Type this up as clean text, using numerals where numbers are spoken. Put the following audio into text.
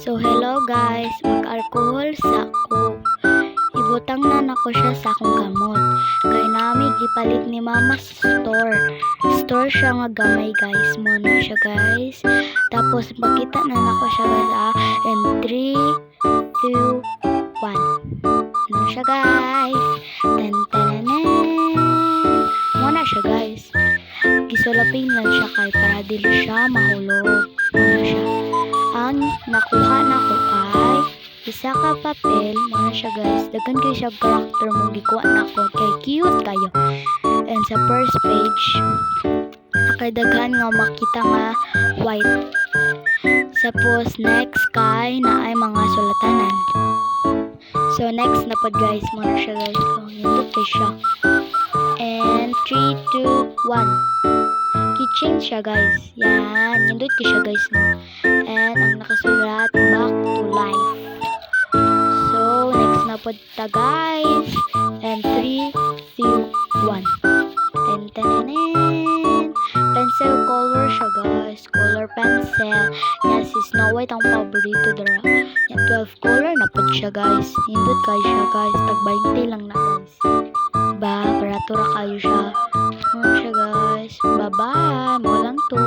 So hello guys, mag-alcohol sa ako. Ibutang na nako siya sa akong gamot. Kay nami gipalit ni mama sa store. Store siya nga gamay guys. Muna siya guys. Tapos makita na nako siya guys in 3, 2, 1. Ano siya guys? Tan tananan. Muna siya guys. Gisulapin lang siya kay para dili siya mahulog. Muna siya. Ang nakuha na ko kay isa ka papel. Muna siya guys. Dagan kayo siya character mong gikuha na ko kay cute kayo. And sa first page kay daghan nga makita nga white. Suppose next kay na ay mga sulatanan. So next na pod guys. Muna siya guys. So nindot kay siya. And 3, 2, 1. Keychain siya guys. Yan. Nindot kay siya guys. No? And ang nakasulat back to life. So next na pod ta guys. And 3, 2, 1. Ten ten. Pencil color siya guys. Color pencil. Yan si Snow White ang paborito dara. Yan 12 color na pod siya guys. Nindot kay siya guys. Tag 20 lang na guys. Ba, barato ra kayo siya. Ano siya guys. Bye bye. Mo lang to.